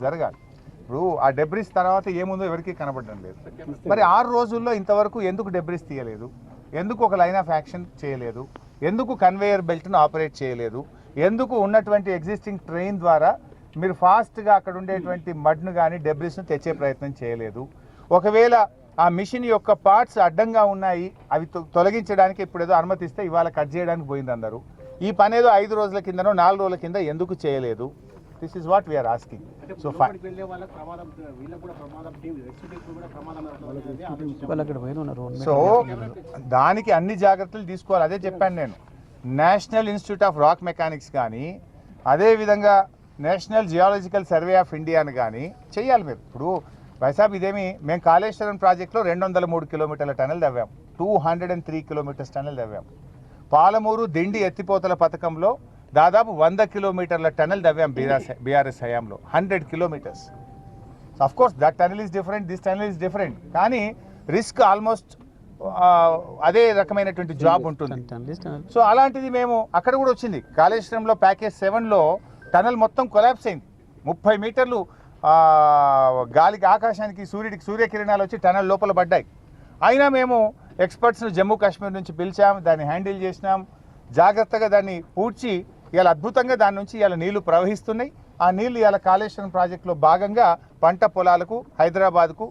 జరగాలి. ఇప్పుడు ఆ డెబ్రిస్ తర్వాత ఏముందో ఎవరికి కనబడడం లేదు. మరి 6 రోజుల్లో ఇంతవరకు ఎందుకు డెబ్రిస్ తీయలేదు, ఎందుకు ఒక లైన్ ఆఫ్ యాక్షన్ చేయలేదు, ఎందుకు కన్వేయర్ బెల్ట్ను ఆపరేట్ చేయలేదు, ఎందుకు ఉన్నటువంటి ఎగ్జిస్టింగ్ ట్రైన్ ద్వారా మీరు ఫాస్ట్గా అక్కడ ఉండేటువంటి మడ్ను కానీ డెబ్రిస్ను తెచ్చే ప్రయత్నం చేయలేదు. ఒకవేళ ఆ మిషన్ యొక్క పార్ట్స్ అడ్డంగా ఉన్నాయి, అవి తొలగించడానికి ఇప్పుడు ఏదో అనుమతిస్తే ఇవాళ కట్ చేయడానికి పోయింది అందరూ. ఈ పని ఏదో 5 రోజుల కిందనో 4 రోజుల కింద ఎందుకు చేయలేదు? This is what we're asking. So దానికి అన్ని జాగ్రత్తలు తీసుకోవాలి. అదే చెప్పాను నేను. National institute of rock mechanics కానీ, అదేవిధంగా నేషనల్ జియాలజికల్ సర్వే ఆఫ్ ఇండియాని కానీ చెయ్యాలి మీరు. ఇప్పుడు వైసాబ్ ఇదేమి మేము కాళేశ్వరం ప్రాజెక్టులో 203 కిలోమీటర్ల టనల్ తవ్వాం, 203 కిలోమీటర్స్ టనల్ తవ్వాం. పాలమూరు దిండి ఎత్తిపోతల పథకంలో దాదాపు 100 కిలోమీటర్ల టనల్ తవ్వాం బీఆర్ఎస్ హయాంలో, 100 kilometres. Of course that tunnel is different, this tunnel is different, కానీ రిస్క్ ఆల్మోస్ట్ అదే రకమైనటువంటి జాబ్ ఉంటుంది. సో అలాంటిది మేము అక్కడ కూడా వచ్చింది. కాళేశ్వరంలో ప్యాకేజ్ 7లో టనల్ మొత్తం కొలాప్స్ అయింది. 30 మీటర్లు గాలికి ఆకాశానికి సూర్యకిరణాలు వచ్చి టనల్ లోపల పడ్డాయి. అయినా మేము ఎక్స్పర్ట్స్ను జమ్మూ కాశ్మీర్ నుంచి పిలిచాం, దాన్ని హ్యాండిల్ చేసినాం, జాగ్రత్తగా దాన్ని పూడ్చి ఇవాళ అద్భుతంగా దాని నుంచి ఇవాళ నీళ్లు ప్రవహిస్తున్నాయి. ఆ నీళ్లు ఇవాళ కాళేశ్వరం ప్రాజెక్టులో భాగంగా పంట పొలాలకు, హైదరాబాద్కు,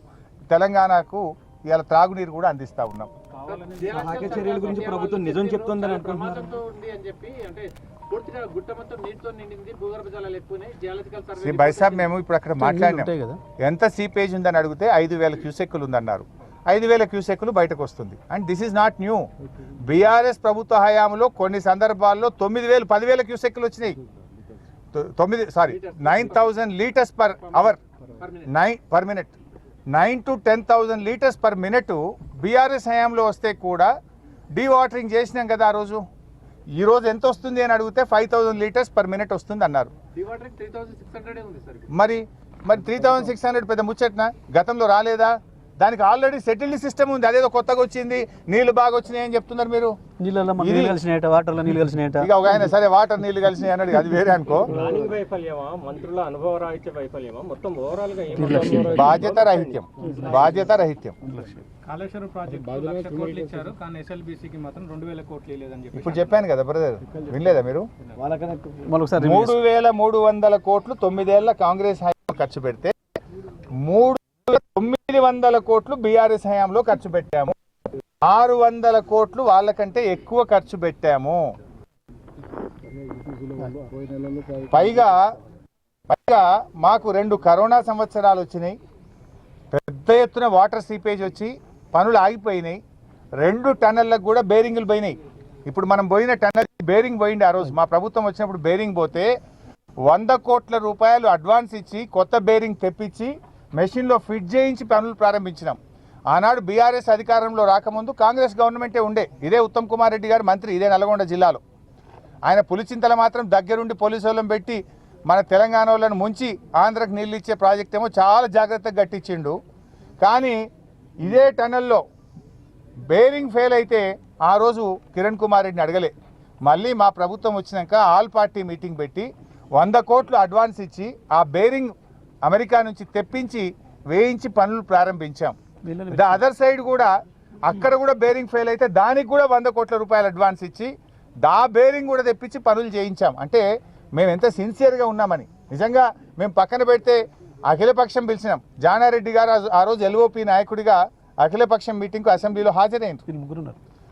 తెలంగాణకు ఇవాళ త్రాగునీరు కూడా అందిస్తూ ఉన్నాం. చర్యల గురించి ప్రభుత్వం నిజం చెప్తుందని అనుకుంటున్నారు. బైసాబ్ మేము ఇప్పుడు అక్కడ మాట్లాడినాం, ఎంత సీపేజ్ ఉందని అడిగితే 5,000 క్యూసెక్కులు ఉందన్నారు. 5,000 క్యూసెక్కులు బయటకు వస్తుంది. And this is not new. BRS ప్రభుత్వ హయాంలో కొన్ని సందర్భాల్లో 9,000, 10,000 క్యూసెక్కులు వచ్చినాయి. 9,000 litres per hour, per minute, 9 to 10,000 litres per minute BRS హయాంలో వస్తే కూడా డీవాటరింగ్ చేసినాం కదా ఆ రోజు. ఈ రోజు ఎంత వస్తుంది అని అడిగితే 5,000 లీటర్స్ పర్ మినిట్ వస్తుంది అన్నారు. మరి 3,600 పెద్ద ముచ్చట్నా? గతంలో రాలేదా? దానికి ఆల్రెడీ సెటిల్డ్ సిస్టమ్ ఉంది. అదేదో కొత్తగా వచ్చింది, నీళ్లు బాగా వచ్చినాయి అని చెప్తున్నారు మీరు. ఇక ఒక ఆయన సరే వాటర్ నీళ్లు కలిసినాయి అన్నాడు, అది వేరే అనుకో. బాధ్యత రాహిత్యం. కాళేశ్వరం ప్రాజెక్ట్ 1,00,000 కోట్లు ఇచ్చారు, కానీ ఎస్ఎల్బీసీకి మాత్రం 2,000 కోట్లు ఇవ్వలేదని చెప్పి ఇప్పుడు చెప్పాను కదా బ్రదర్, వినలేదా మీరు? 3,300 కోట్లు 9 ఏళ్ల కాంగ్రెస్ హయాంలో ఖర్చు పెడితే 3,900 కోట్లు బీఆర్ఎస్ హయాంలో ఖర్చు పెట్టాము. 600 కోట్లు వాళ్ళకంటే ఎక్కువ ఖర్చు పెట్టాము. పైగా మాకు 2 కరోనా సంవత్సరాలు వచ్చినాయి. పెద్ద ఎత్తున వాటర్ సీపేజ్ వచ్చి పనులు ఆగిపోయినాయి. 2 టన్నెళ్లకు కూడా బేరింగ్లు పోయినాయి. ఇప్పుడు మనం పోయిన టన్నెల్ బేరింగ్ పోయింది. ఆ రోజు మా ప్రభుత్వం వచ్చినప్పుడు బేరింగ్ పోతే 100 కోట్ల రూపాయలు అడ్వాన్స్ ఇచ్చి కొత్త బేరింగ్ తెప్పించి మెషిన్లో ఫిట్ చేయించి పనులు ప్రారంభించినాం. ఆనాడు బీఆర్ఎస్ అధికారంలో రాకముందు కాంగ్రెస్ గవర్నమెంటే ఉండే. ఇదే ఉత్తమ్ కుమార్ రెడ్డి గారు మంత్రి, ఇదే నల్గొండ జిల్లాలో. ఆయన పులిచింతల మాత్రం దగ్గరుండి పోలీసు వాళ్ళని పెట్టి మన తెలంగాణ వాళ్ళని ముంచి ఆంధ్రకు నీళ్ళు ఇచ్చే ప్రాజెక్ట్ ఏమో చాలా జాగ్రత్తగా కట్టించిండు. కానీ ఇదే టన్నెల్లో బేరింగ్ ఫెయిల్ అయితే ఆ రోజు కిరణ్ కుమార్ రెడ్డిని అడగలే. మళ్ళీ మా ప్రభుత్వం వచ్చినాక ఆల్ పార్టీ మీటింగ్ పెట్టి 100 కోట్లు అడ్వాన్స్ ఇచ్చి ఆ బేరింగ్ అమెరికా నుంచి తెప్పించి వేయించి పనులు ప్రారంభించాం. ద అదర్ సైడ్ కూడా అక్కడ కూడా బేరింగ్ ఫెయిల్ అయితే దానికి కూడా 100 కోట్ల రూపాయలు అడ్వాన్స్ ఇచ్చి దా బేరింగ్ కూడా తెప్పించి పనులు చేయించాం. అంటే మేము ఎంత సిన్సియర్గా ఉన్నామని. నిజంగా మేము పక్కన పెడితే అఖిలపక్షం పిలిచినాం. జానారెడ్డి గారు ఆ రోజు ఎల్ఓపి నాయకుడిగా అఖిలపక్షం మీటింగ్కు అసెంబ్లీలో హాజరైంది.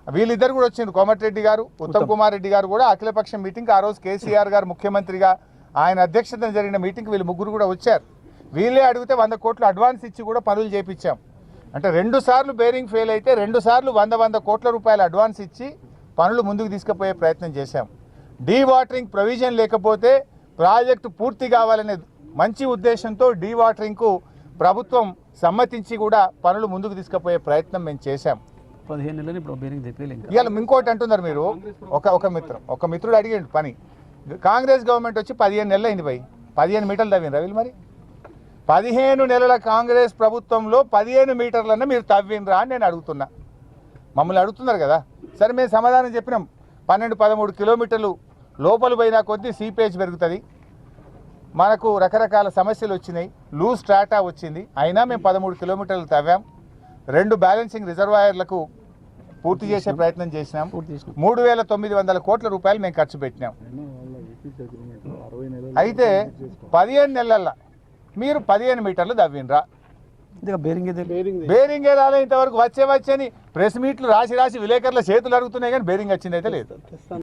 వీళ్ళిద్దరు కూడా వచ్చిండ్రు, కోమటిరెడ్డి గారు, ఉత్తమ్ కుమార్ రెడ్డి గారు కూడా అఖిలపక్షం మీటింగ్. ఆ రోజు కేసీఆర్ గారు ముఖ్యమంత్రిగా ఆయన అధ్యక్షతన జరిగిన మీటింగ్కి వీళ్ళు ముగ్గురు కూడా వచ్చారు. వీళ్ళే అడిగితే 100 కోట్లు అడ్వాన్స్ ఇచ్చి కూడా పనులు చేయించాం. అంటే 2 సార్లు బేరింగ్ ఫెయిల్ అయితే 2 సార్లు 100 కోట్ల రూపాయలు అడ్వాన్స్ ఇచ్చి పనులు ముందుకు తీసుకుపోయే ప్రయత్నం చేశాం. డీవాటరింగ్ ప్రొవిజన్ లేకపోతే ప్రాజెక్టు పూర్తి కావాలనే మంచి ఉద్దేశంతో డీవాటరింగ్కు ప్రభుత్వం సమ్మతించి కూడా పనులు ముందుకు తీసుకుపోయే ప్రయత్నం మేము చేశాం. 15 నెలలు ఇప్పుడు బేరింగ్ తెప్పలేదు. ఇవాళ ఇంకోటి అంటున్నారు మీరు. ఒక మిత్రుడు అడిగాడు పని. కాంగ్రెస్ గవర్నమెంట్ వచ్చి 15 నెలలు అయింది. 15 మీటర్లు తవ్విన రవిలు. మరి 15 నెలల కాంగ్రెస్ ప్రభుత్వంలో 15 మీటర్లన్నా మీరు తవ్వినరా అని నేను అడుగుతున్నా. మమ్మల్ని అడుగుతున్నారు కదా. సరే మేము సమాధానం చెప్పినాం. 12-13 కిలోమీటర్లు లోపల పోయినా కొద్దీ సీపేజ్ పెరుగుతుంది. మనకు రకరకాల సమస్యలు వచ్చినాయి, లూజ్ స్ట్రాటా వచ్చింది, అయినా మేము 13 కిలోమీటర్లు తవ్వాం. 2 బ్యాలెన్సింగ్ రిజర్వాయర్లకు పూర్తి చేసే ప్రయత్నం చేసినాం. 3,900 కోట్ల రూపాయలు మేము ఖర్చు పెట్టినాం. అయితే 15 నెలల్లో మీరు 15 మీటర్లు తవ్వినరా? బేరింగే రాలే ఇంతవరకు. వచ్చని ప్రెస్ మీట్లు రాసి విలేకరుల చేతులు అడుగుతున్నాయి కానీ బేరింగ్ వచ్చింది అయితే లేదు.